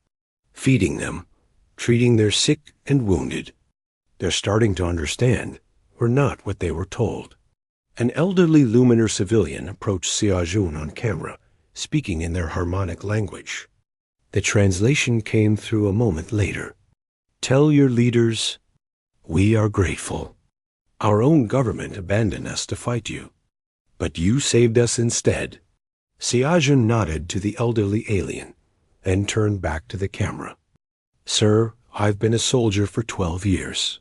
feeding them, treating their sick and wounded, they're starting to understand we're not what they were told." An elderly luminar civilian approached Seojun on camera, speaking in their harmonic language. The translation came through a moment later. "Tell your leaders, we are grateful. Our own government abandoned us to fight you, but you saved us instead." Seojun nodded to the elderly alien, then turned back to the camera. "Sir, I've been a soldier for 12 years.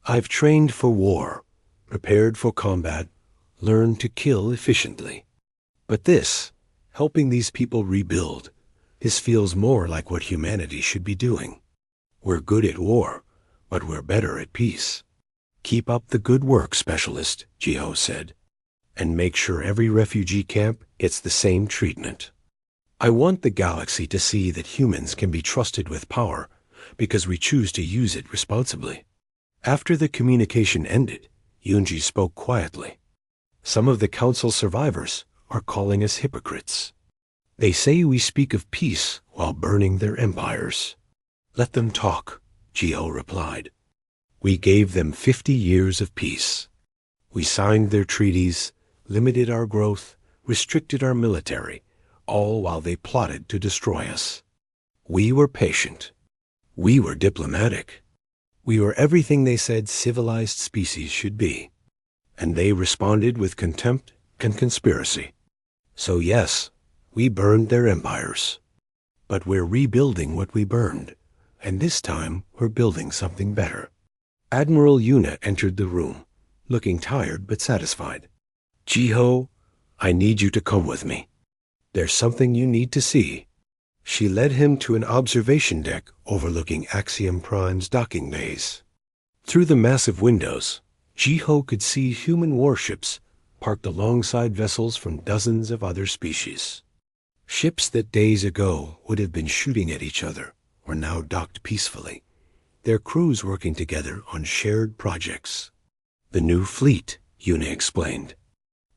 I've trained for war, prepared for combat, learned to kill efficiently. But this, helping these people rebuild, this feels more like what humanity should be doing. We're good at war, but we're better at peace. Keep up the good work, Specialist," Jiho said, "and make sure every refugee camp gets the same treatment. I want the galaxy to see that humans can be trusted with power because we choose to use it responsibly." After the communication ended, Yoonji spoke quietly. "Some of the Council survivors are calling us hypocrites. They say we speak of peace while burning their empires." "Let them talk," Jiho replied. "We gave them 50 years of peace. We signed their treaties, limited our growth, restricted our military, all while they plotted to destroy us. We were patient. We were diplomatic. We were everything they said civilized species should be. And they responded with contempt and conspiracy. So yes, we burned their empires. But we're rebuilding what we burned, and this time we're building something better." Admiral Yuna entered the room, looking tired but satisfied. "Jiho, I need you to come with me. There's something you need to see." She led him to an observation deck overlooking Axiom Prime's docking bays. Through the massive windows, Jiho could see human warships parked alongside vessels from dozens of other species. Ships that days ago would have been shooting at each other were now docked peacefully, their crews working together on shared projects. "The new fleet," Yuna explained.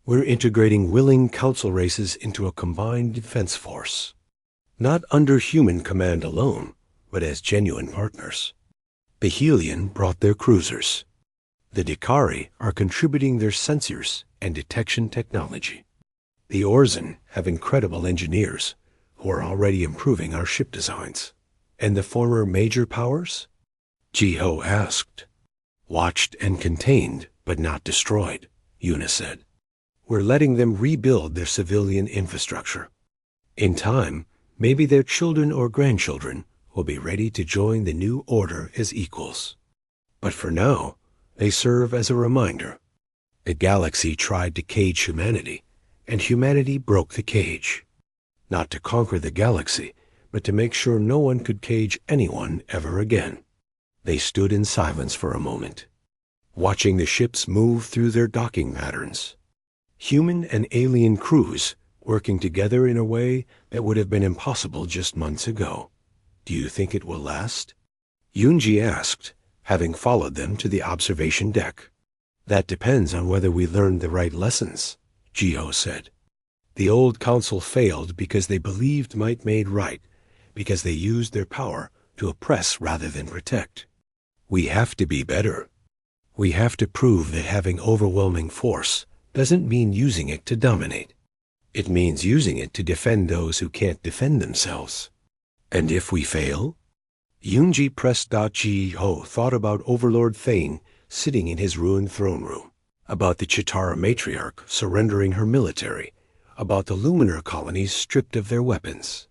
"We're integrating willing council races into a combined defense force. Not under human command alone, but as genuine partners. The Helion brought their cruisers. The Dakari are contributing their sensors and detection technology. The Orzen have incredible engineers who are already improving our ship designs. And the former major powers?" Jiho asked. "Watched and contained, but not destroyed," Yuna said. "We're letting them rebuild their civilian infrastructure. In time, maybe their children or grandchildren will be ready to join the new order as equals. But for now, they serve as a reminder. The galaxy tried to cage humanity, and humanity broke the cage. Not to conquer the galaxy, but to make sure no one could cage anyone ever again. They stood in silence for a moment, watching the ships move through their docking patterns. Human and alien crews working together in a way that would have been impossible just months ago. Do you think it will last? Yunji asked, having followed them to the observation deck. That depends on whether we learned the right lessons, Jiho said. The old council failed because they believed might made right, because they used their power to oppress rather than protect. We have to be better. We have to prove that having overwhelming force doesn't mean using it to dominate. It means using it to defend those who can't defend themselves. And if we fail? Yunji pressed. Jiho thought about Overlord Thane sitting in his ruined throne room, about the Chitara matriarch surrendering her military, about the Luminar colonies stripped of their weapons.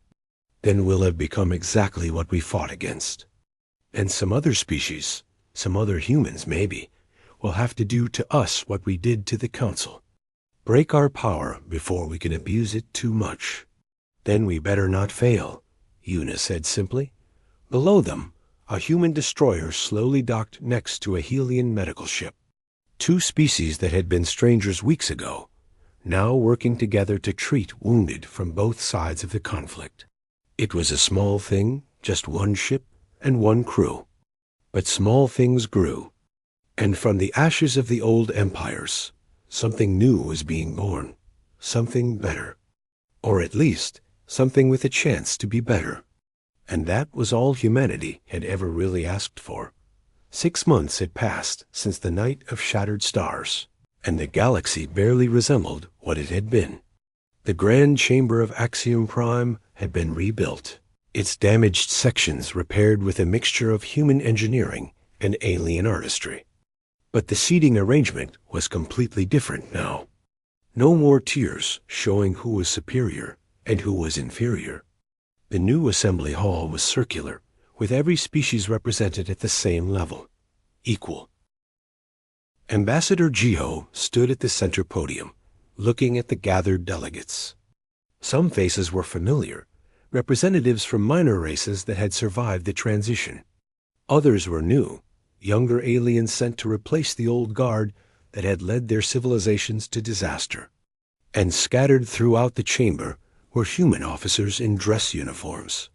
Then we'll have become exactly what we fought against. And some other species, some other humans maybe, will have to do to us what we did to the Council. Break our power before we can abuse it too much. Then we better not fail, Yuna said simply. Below them, a human destroyer slowly docked next to a Helian medical ship. Two species that had been strangers weeks ago, now working together to treat wounded from both sides of the conflict. It was a small thing, just one ship and one crew. But small things grew, and from the ashes of the old empires, something new was being born, something better. Or at least, something with a chance to be better. And that was all humanity had ever really asked for. 6 months had passed since the night of shattered stars, and the galaxy barely resembled what it had been. The grand chamber of Axiom Prime had been rebuilt, its damaged sections repaired with a mixture of human engineering and alien artistry. But the seating arrangement was completely different now. No more tiers showing who was superior and who was inferior. The new assembly hall was circular, with every species represented at the same level, equal. Ambassador Jiho stood at the center podium, looking at the gathered delegates. Some faces were familiar, representatives from minor races that had survived the transition. Others were new, younger aliens sent to replace the old guard that had led their civilizations to disaster. And scattered throughout the chamber were human officers in dress uniforms,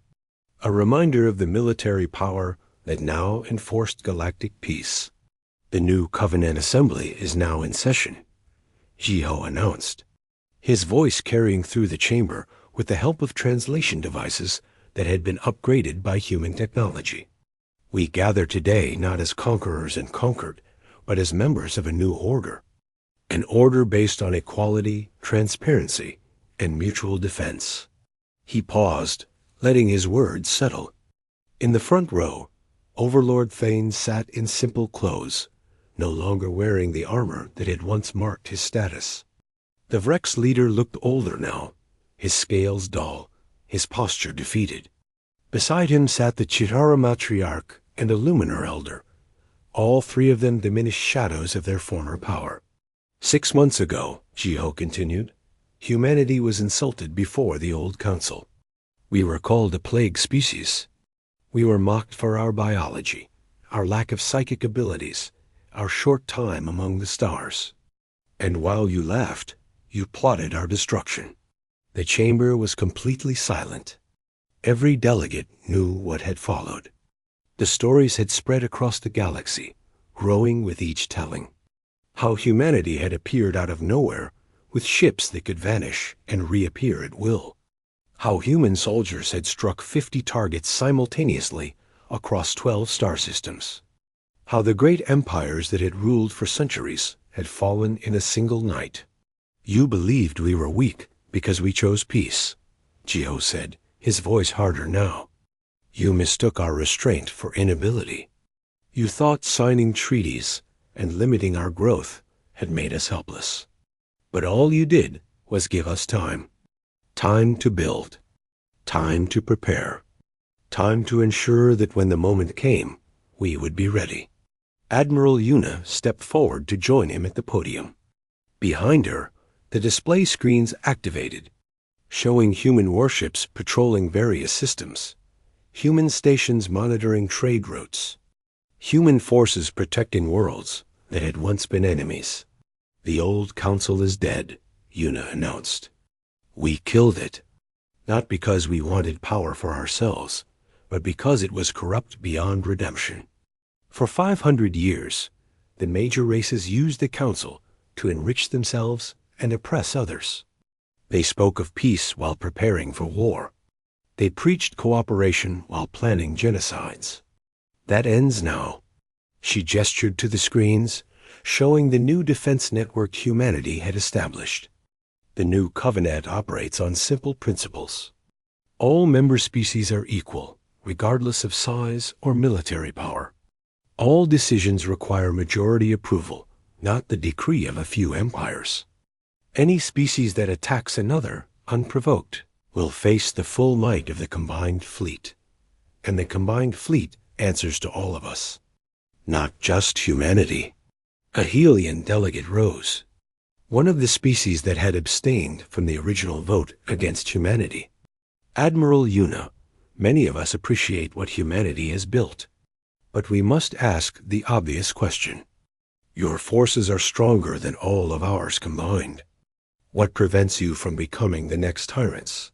a reminder of the military power that now enforced galactic peace. The new Covenant Assembly is now in session, Jiho announced, his voice carrying through the chamber with the help of translation devices that had been upgraded by human technology. We gather today not as conquerors and conquered, but as members of a new order, an order based on equality, transparency, and mutual defense. He paused, letting his words settle. In the front row, Overlord Thane sat in simple clothes, no longer wearing the armor that had once marked his status. The Vrex leader looked older now, his scales dull, his posture defeated. Beside him sat the Chitara matriarch and a Luminar elder, all three of them diminished shadows of their former power. 6 months ago, Jiho continued, humanity was insulted before the old council. We were called a plague species. We were mocked for our biology, our lack of psychic abilities, our short time among the stars. And while you laughed, you plotted our destruction. The chamber was completely silent. Every delegate knew what had followed. The stories had spread across the galaxy, growing with each telling. How humanity had appeared out of nowhere, with ships that could vanish and reappear at will. How human soldiers had struck 50 targets simultaneously across 12 star systems. How the great empires that had ruled for centuries had fallen in a single night. You believed we were weak because we chose peace, Jiho said, his voice harder now. You mistook our restraint for inability. You thought signing treaties and limiting our growth had made us helpless. But all you did was give us time. Time to build. Time to prepare. Time to ensure that when the moment came, we would be ready. Admiral Yuna stepped forward to join him at the podium. Behind her, the display screens activated. showing human warships patrolling various systems, human stations monitoring trade routes, human forces protecting worlds that had once been enemies. The old council is dead, Yuna announced. We killed it, not because we wanted power for ourselves, but because it was corrupt beyond redemption. For 500 years, the major races used the council to enrich themselves and oppress others. They spoke of peace while preparing for war. They preached cooperation while planning genocides. That ends now. She gestured to the screens, showing the new defense network humanity had established. The new covenant operates on simple principles. All member species are equal, regardless of size or military power. All decisions require majority approval, not the decree of a few empires. Any species that attacks another, unprovoked, will face the full might of the combined fleet. And the combined fleet answers to all of us, not just humanity. A Helian delegate rose, one of the species that had abstained from the original vote against humanity. Admiral Yuna, many of us appreciate what humanity has built, but we must ask the obvious question. Your forces are stronger than all of ours combined. What prevents you from becoming the next tyrants?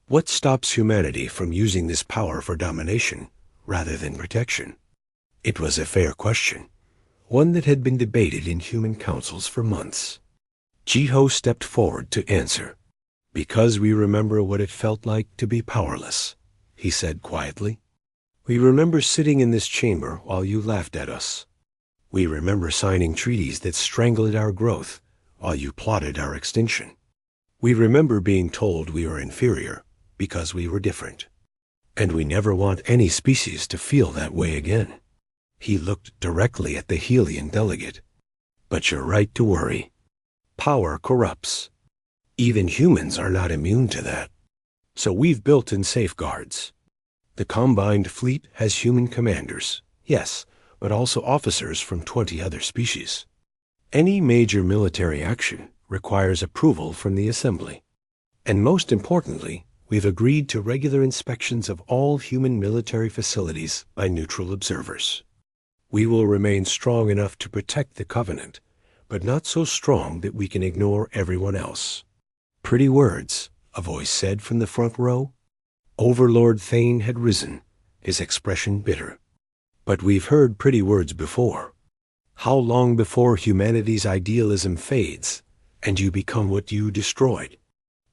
What stops humanity from using this power for domination rather than protection? It was a fair question, one that had been debated in human councils for months. Jiho stepped forward to answer. Because we remember what it felt like to be powerless, he said quietly. We remember sitting in this chamber while you laughed at us. We remember signing treaties that strangled our growth while you plotted our extinction. We remember being told we were inferior because we were different. And we never want any species to feel that way again. He looked directly at the Helian delegate. But you're right to worry. Power corrupts. Even humans are not immune to that. So we've built in safeguards. The combined fleet has human commanders, yes, but also officers from 20 other species. Any major military action requires approval from the Assembly. And most importantly, we've agreed to regular inspections of all human military facilities by neutral observers. We will remain strong enough to protect the Covenant, but not so strong that we can ignore everyone else. Pretty words, a voice said from the front row. Overlord Thane had risen, his expression bitter. But we've heard pretty words before. How long before humanity's idealism fades, and you become what you destroyed?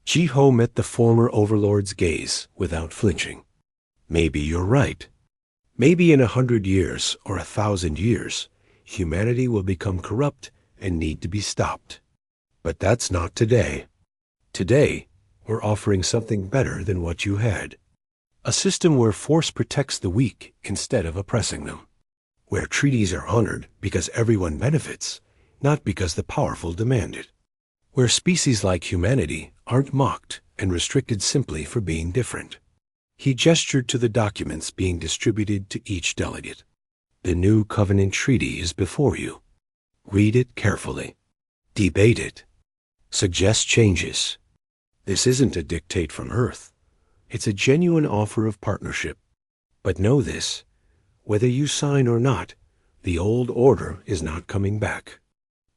Jiho met the former Overlord's gaze without flinching. Maybe you're right. Maybe in 100 years or 1,000 years, humanity will become corrupt and need to be stopped. But that's not today. Today, we're offering something better than what you had. A system where force protects the weak instead of oppressing them. Where treaties are honored because everyone benefits, not because the powerful demand it. Where species like humanity aren't mocked and restricted simply for being different. He gestured to the documents being distributed to each delegate. The new Covenant Treaty is before you. Read it carefully. Debate it. Suggest changes. This isn't a dictate from Earth. It's a genuine offer of partnership. But know this, whether you sign or not, the old order is not coming back.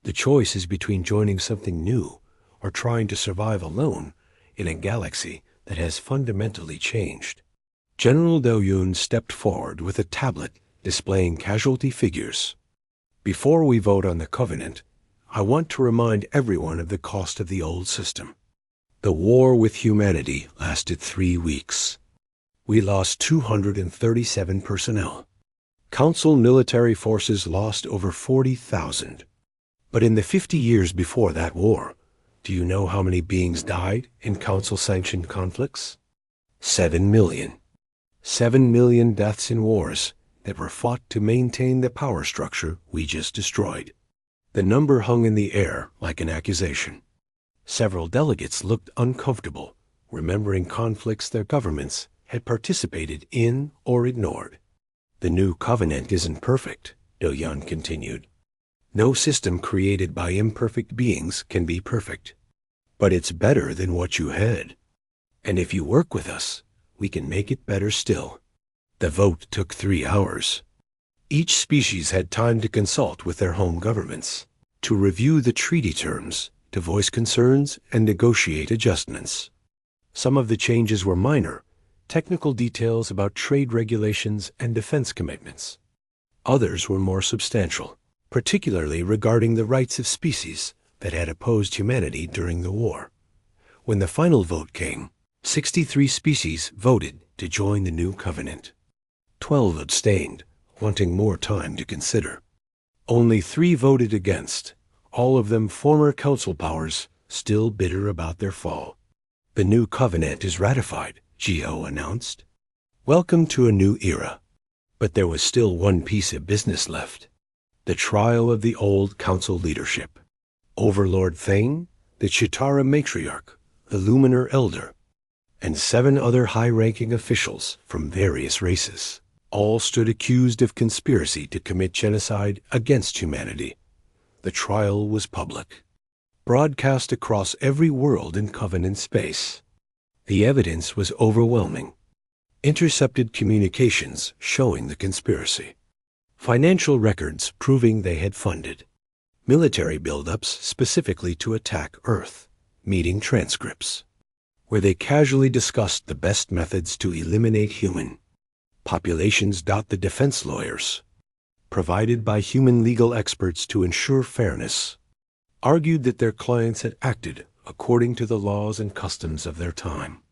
The choice is between joining something new or trying to survive alone in a galaxy that has fundamentally changed. General Doyun stepped forward with a tablet displaying casualty figures. Before we vote on the Covenant, I want to remind everyone of the cost of the old system. The war with humanity lasted 3 weeks. We lost 237 personnel. Council military forces lost over 40,000. But in the 50 years before that war, do you know how many beings died in Council-sanctioned conflicts? 7 million. 7 million deaths in wars that were fought to maintain the power structure we just destroyed. The number hung in the air like an accusation. Several delegates looked uncomfortable, remembering conflicts their governments had participated in or ignored. The new Covenant isn't perfect, Do-Yan continued. No system created by imperfect beings can be perfect. But it's better than what you had. And if you work with us, we can make it better still. The vote took 3 hours. Each species had time to consult with their home governments, to review the treaty terms, to voice concerns, and negotiate adjustments. Some of the changes were minor, technical details about trade regulations and defense commitments. Others were more substantial, particularly regarding the rights of species that had opposed humanity during the war. When the final vote came, 63 species voted to join the new covenant. 12 abstained, wanting more time to consider. Only 3 voted against, all of them former council powers, still bitter about their fall. The new covenant is ratified, Geo announced. Welcome to a new era. But there was still one piece of business left. The trial of the old council leadership. Overlord Thane, the Chitara matriarch, the Luminar elder, and 7 other high-ranking officials from various races, all stood accused of conspiracy to commit genocide against humanity. The trial was public, broadcast across every world in Covenant space. The evidence was overwhelming. Intercepted communications showing the conspiracy. Financial records proving they had funded. Military buildups specifically to attack Earth. Meeting transcripts, where they casually discussed the best methods to eliminate human populations. The defense lawyers, provided by human legal experts to ensure fairness, argued that their clients had acted according to the laws and customs of their time,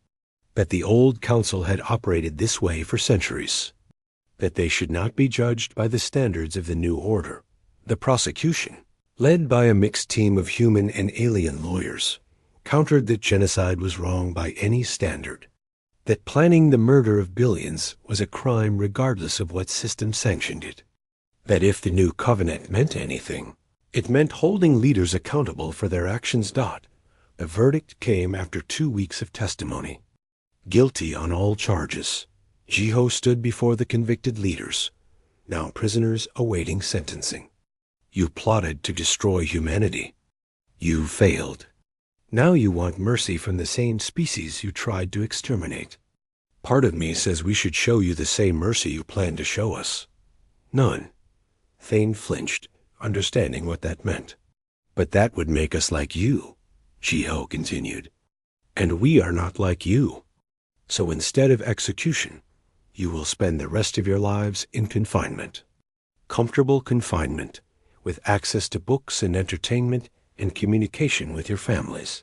that the old council had operated this way for centuries, that they should not be judged by the standards of the new order. The prosecution, led by a mixed team of human and alien lawyers, countered that genocide was wrong by any standard, that planning the murder of billions was a crime regardless of what system sanctioned it, that if the new covenant meant anything, it meant holding leaders accountable for their actions. The verdict came after 2 weeks of testimony. Guilty on all charges, Jiho stood before the convicted leaders, now prisoners awaiting sentencing. You plotted to destroy humanity. You failed. Now you want mercy from the same species you tried to exterminate. Part of me says we should show you the same mercy you plan to show us. None. Thane flinched, understanding what that meant. But that would make us like you, Jiho continued. And we are not like you. So instead of execution, you will spend the rest of your lives in confinement. Comfortable confinement, with access to books and entertainment and communication with your families.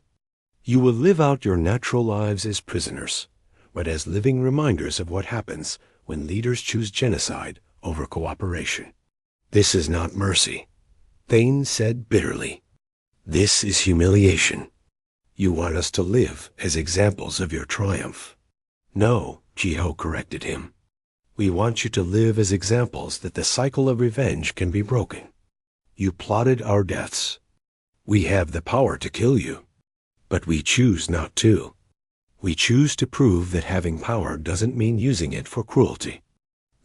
You will live out your natural lives as prisoners, but as living reminders of what happens when leaders choose genocide over cooperation. This is not mercy, Thane said bitterly. This is humiliation. You want us to live as examples of your triumph. No, Jiho corrected him. We want you to live as examples that the cycle of revenge can be broken. You plotted our deaths. We have the power to kill you, but we choose not to. We choose to prove that having power doesn't mean using it for cruelty.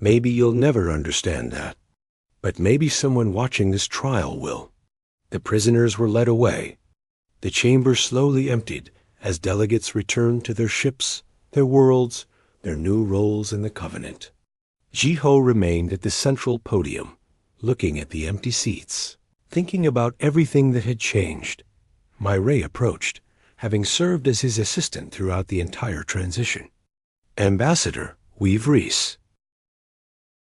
Maybe you'll never understand that, but maybe someone watching this trial will. The prisoners were led away. The chamber slowly emptied as delegates returned to their ships, their worlds, their new roles in the Covenant. Jiho remained at the central podium, looking at the empty seats, thinking about everything that had changed. Myray approached, having served as his assistant throughout the entire transition. Ambassador Weave Reese,